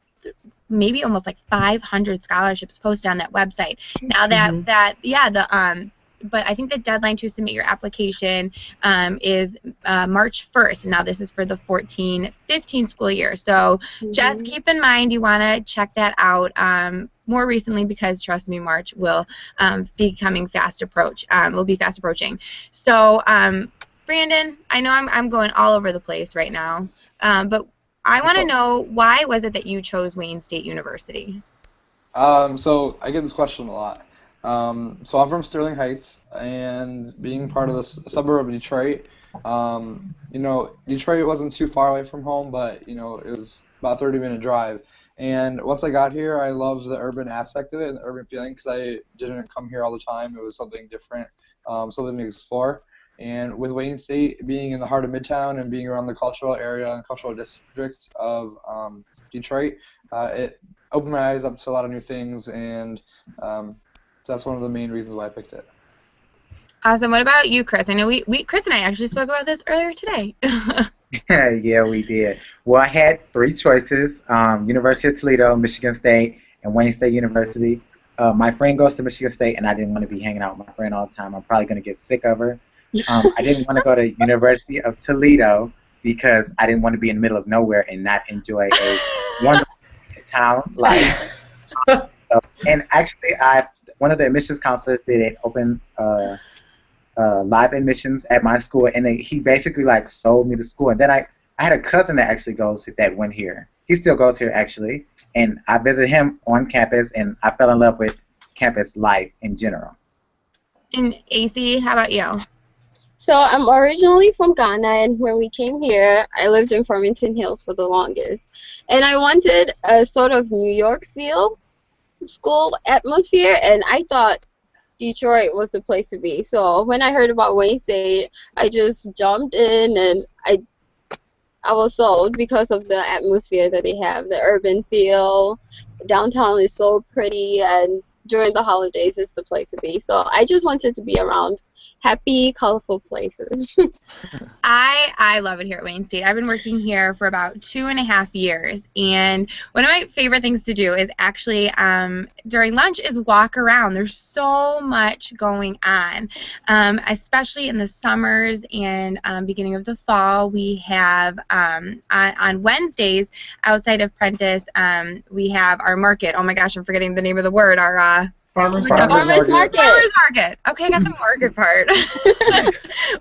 maybe almost like 500 scholarships posted on that website. Now but I think the deadline to submit your application is March 1st. And now this is for the 14-15 school year. So just keep in mind you want to check that out more recently, because trust me, March will be fast approaching. So Brandon, I know I'm going all over the place right now, but I want to know, why was it that you chose Wayne State University? So I get this question a lot. So I'm from Sterling Heights, and being part of this suburb of Detroit, Detroit wasn't too far away from home, but it was about a 30-minute drive. And once I got here, I loved the urban aspect of it and the urban feeling, because I didn't come here all the time. It was something different, something to explore. And with Wayne State being in the heart of Midtown and being around the cultural area and cultural district of Detroit, it opened my eyes up to a lot of new things, and that's one of the main reasons why I picked it. Awesome. What about you, Chris? I know Chris and I actually spoke about this earlier today. Yeah, we did. Well, I had 3 choices: University of Toledo, Michigan State, and Wayne State University. My friend goes to Michigan State, and I didn't want to be hanging out with my friend all the time. I'm probably going to get sick of her. I didn't want to go to University of Toledo because I didn't want to be in the middle of nowhere and not enjoy a wonderful town life. And actually, one of the admissions counselors did open live admissions at my school, and he basically sold me the school. And then I had a cousin that actually went here. He still goes here actually, and I visited him on campus, and I fell in love with campus life in general. And AC, how about you? So I'm originally from Ghana, and when we came here, I lived in Farmington Hills for the longest. And I wanted a sort of New York feel school atmosphere, and I thought Detroit was the place to be. So when I heard about Wayne State, I just jumped in, and I was sold because of the atmosphere that they have, the urban feel. Downtown is so pretty, and during the holidays, it's the place to be. So I just wanted to be around happy, colorful places. I love it here at Wayne State. I've been working here for about 2.5 years, and one of my favorite things to do is actually during lunch is walk around. There's so much going on, especially in the summers and beginning of the fall. We have on Wednesdays outside of Prentice, we have our market. Oh my gosh, I'm forgetting the name of the word. Our Farmers Market. Farmers market. Okay, I got the market part.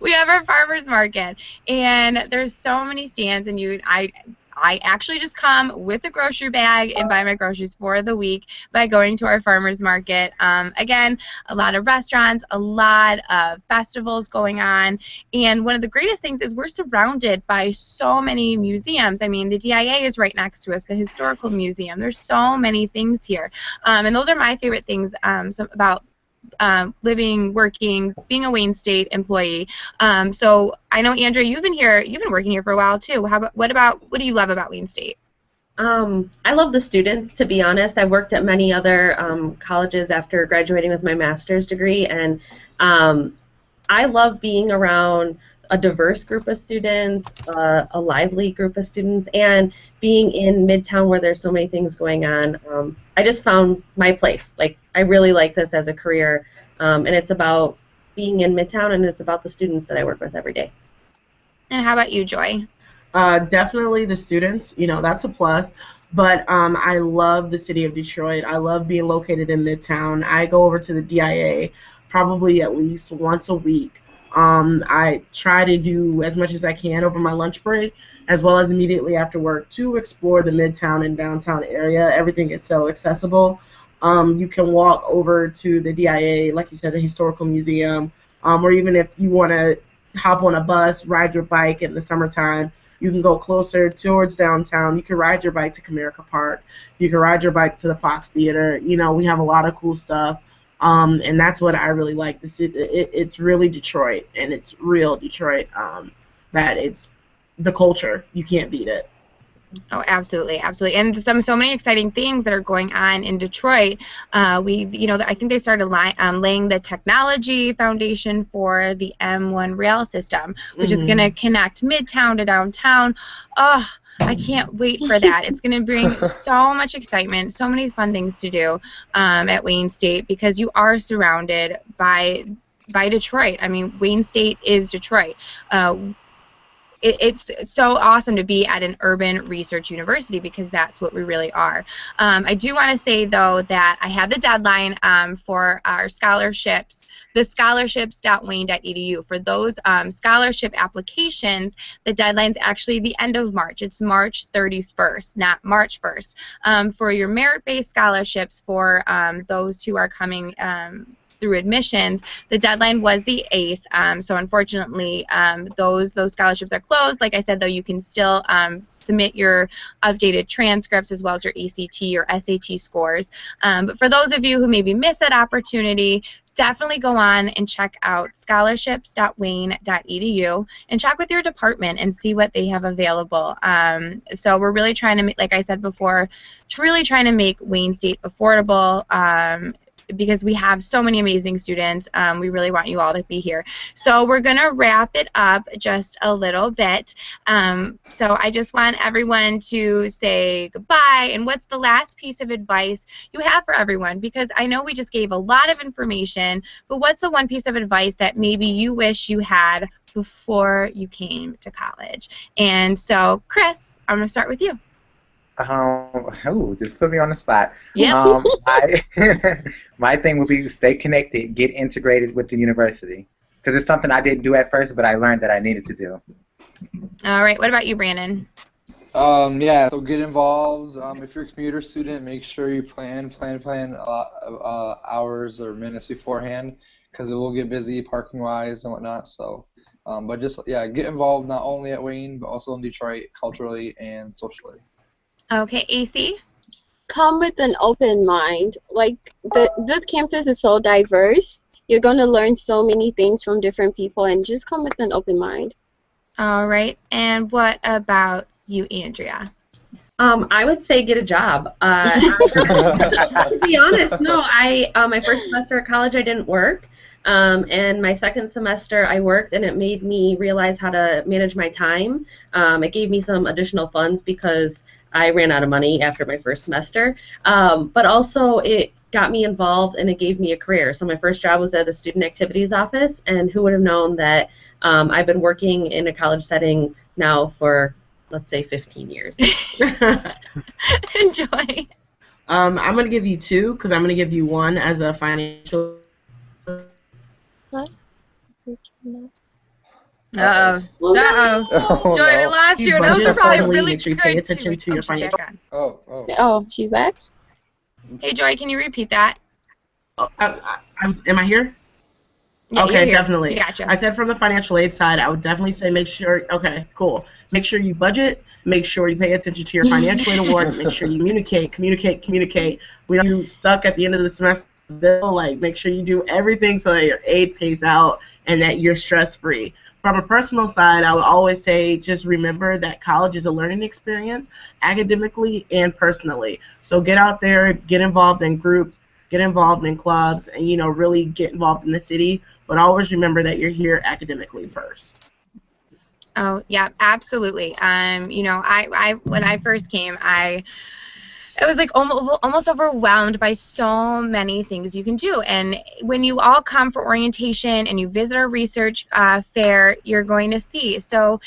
We have our farmers market, and there's so many stands, and I actually just come with a grocery bag and buy my groceries for the week by going to our farmers market. Again, a lot of restaurants, a lot of festivals going on, and one of the greatest things is we're surrounded by so many museums. I mean, the DIA is right next to us, the Historical Museum. There's so many things here, and those are my favorite things about living, working, being a Wayne State employee. So I know, Andrea, you've been working here for a while too. What do you love about Wayne State? I love the students, to be honest. I've worked at many other colleges after graduating with my master's degree, and I love being around a diverse group of students, a lively group of students, and being in Midtown where there's so many things going on. I just found my place. I really like this as a career, and it's about being in Midtown, and it's about the students that I work with every day. And how about you, Joy? Definitely the students. That's a plus. But I love the city of Detroit. I love being located in Midtown. I go over to the DIA probably at least once a week. I try to do as much as I can over my lunch break, as well as immediately after work, to explore the Midtown and downtown area. Everything is so accessible. You can walk over to the DIA, like you said, the Historical Museum, or even if you want to hop on a bus, ride your bike in the summertime, you can go closer towards downtown. You can ride your bike to Comerica Park. You can ride your bike to the Fox Theater. We have a lot of cool stuff. And that's what I really like. It's really Detroit, and it's real Detroit. that it's the culture. You can't beat it. Oh, absolutely, absolutely, and so many exciting things that are going on in Detroit. I think they started laying the technology foundation for the M1 rail system, which is going to connect Midtown to downtown. Oh, I can't wait for that. It's going to bring so much excitement, so many fun things to do at Wayne State, because you are surrounded by Detroit. I mean, Wayne State is Detroit. It's so awesome to be at an urban research university, because that's what we really are. I do want to say, though, that I had the deadline for our scholarships, the scholarships.wayne.edu. For those scholarship applications, the deadline's actually the end of March. It's March 31st, not March 1st. For your merit-based scholarships, for those who are coming through admissions, the deadline was the 8th, so unfortunately those scholarships are closed. Like I said, though, you can still submit your updated transcripts as well as your ACT or SAT scores. But for those of you who maybe missed that opportunity, definitely go on and check out scholarships.wayne.edu and check with your department and see what they have available. So we're really trying to, like I said before, truly trying to make Wayne State affordable, because we have so many amazing students. We really want you all to be here. So we're going to wrap it up just a little bit. So I just want everyone to say goodbye. And what's the last piece of advice you have for everyone? Because I know we just gave a lot of information, but what's the one piece of advice that maybe you wish you had before you came to college? And so, Chris, I'm going to start with you. Just put me on the spot. Yep. My thing would be stay connected, get integrated with the university, because it's something I didn't do at first, but I learned that I needed to do. All right. What about you, Brandon? Yeah, so get involved. If you're a commuter student, make sure you plan a lot of hours or minutes beforehand, because it will get busy parking-wise and whatnot. So, but just, yeah, get involved not only at Wayne, but also in Detroit, culturally and socially. Okay, AC? Come with an open mind. Like, this campus is so diverse. You're going to learn so many things from different people, and just come with an open mind. All right. And what about you, Andrea? I would say get a job. To be honest, no. My first semester at college I didn't work, and my second semester I worked, and it made me realize how to manage my time. It gave me some additional funds because I ran out of money after my first semester, but also it got me involved and it gave me a career. So my first job was at the student activities office, and who would have known that I've been working in a college setting now for, let's say, 15 years. Enjoy. I'm going to give you two, because I'm going to give you one as a financial. What? Uh-oh. Joy, we lost you. Those are probably really Make sure you good. pay attention to your financial. Oh, she's back? Hey, Joy, can you repeat that? Am I here? Yeah, okay, you're here. definitely. Gotcha. I said from the financial aid side, I would definitely say make sure, okay, cool. Make sure you budget, make sure you pay attention to your financial aid award, make sure you communicate. We don't get stuck at the end of the semester bill, like make sure you do everything so that your aid pays out and that you're stress-free. From a personal side, I would always say just remember that college is a learning experience, academically and personally. So get out there, get involved in groups, get involved in clubs, and really get involved in the city. But always remember that you're here academically first. Oh yeah, absolutely. I when I first came, I was like almost overwhelmed by so many things you can do. And when you all come for orientation and you visit our research fair, you're going to see. So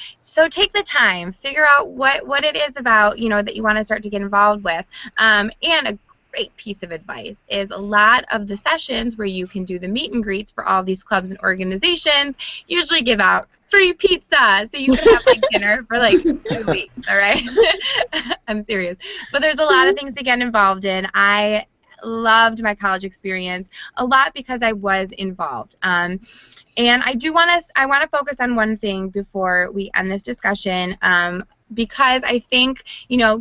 take the time, figure out what it is about that you want to start to get involved with. And a great piece of advice is a lot of the sessions where you can do the meet and greets for all these clubs and organizations usually give out free pizza, so you can have like dinner for like 2 weeks. All right. I'm serious, but there's a lot of things to get involved in. I loved my college experience a lot because I was involved. And I want to focus on one thing before we end this discussion. Because I think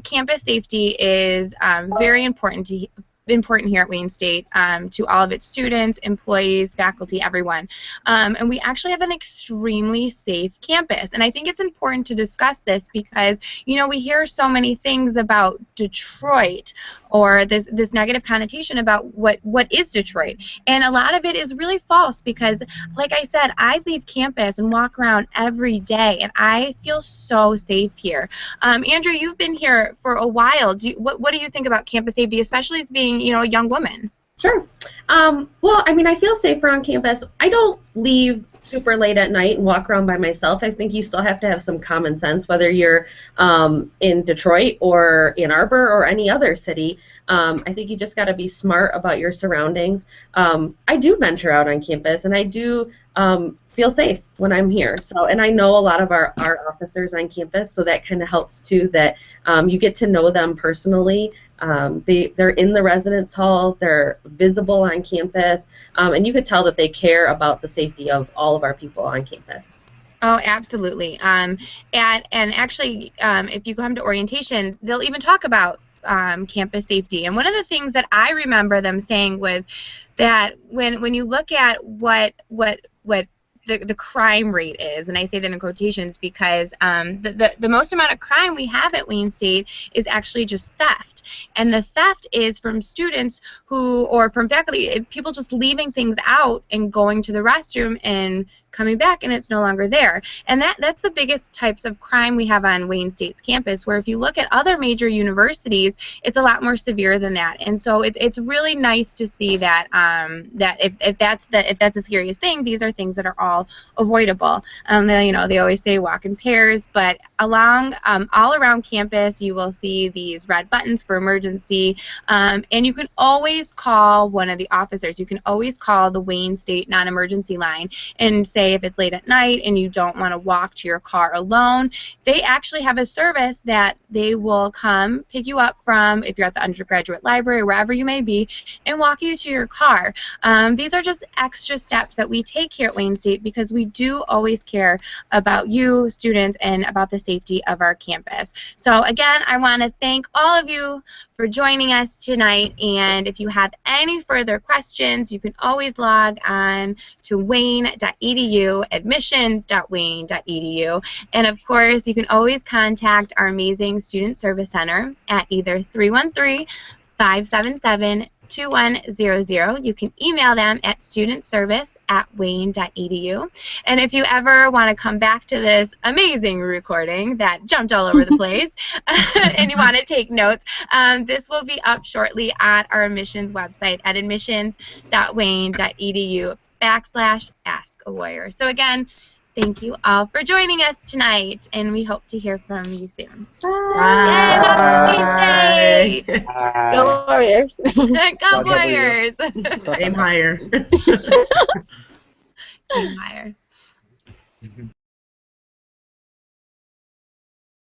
campus safety is very important important here at Wayne State to all of its students, employees, faculty, everyone. And we actually have an extremely safe campus. And I think it's important to discuss this because, you know, we hear so many things about Detroit or this negative connotation about what is Detroit. And a lot of it is really false because, like I said, I leave campus and walk around every day, and I feel so safe here. Andrew, you've been here for a while. What do you think about campus safety, especially as being, you know, a young woman? Sure. Well, I mean, I feel safer on campus. I don't leave super late at night and walk around by myself. I think you still have to have some common sense, whether you're in Detroit or Ann Arbor or any other city. I think you just got to be smart about your surroundings. I do venture out on campus, and I do feel safe when I'm here. So, and I know a lot of our officers on campus, so that kind of helps too, that you get to know them personally. They're in the residence halls, they're visible on campus, and you could tell that they care about the safety of all of our people on campus. Oh, absolutely. And actually, if you come to orientation, they'll even talk about campus safety. And one of the things that I remember them saying was that when you look at what the crime rate is, and I say that in quotations because the most amount of crime we have at Wayne State is actually just theft. And the theft is from students or from faculty, people just leaving things out and going to the restroom and coming back and it's no longer there. And that's the biggest types of crime we have on Wayne State's campus, where if you look at other major universities, it's a lot more severe than that. And so it's really nice to see that that if that's the scariest thing, these are things that are all avoidable. They always say walk in pairs, but all around campus you will see these red buttons for emergency, and you can always call one of the officers. You can always call the Wayne State non-emergency line and say, if it's late at night and you don't want to walk to your car alone, they actually have a service that they will come pick you up from, if you're at the undergraduate library, wherever you may be, and walk you to your car. These are just extra steps that we take here at Wayne State because we do always care about you, students, and about the safety of our campus. So again, I want to thank all of you for joining us tonight, and if you have any further questions, you can always log on to wayne.edu, admissions.wayne.edu, and of course you can always contact our amazing Student Service Center at either 313-577-2100. You can email them at studentservice@wayne.edu. And if you ever want to come back to this amazing recording that jumped all over the place and you want to take notes, this will be up shortly at our admissions website at admissions.wayne.edu/ask-a-warrior. So again, thank you all for joining us tonight, and we hope to hear from you soon. Bye. Yay, Wayne State! Go Warriors! Go Warriors! Aim higher. Aim higher.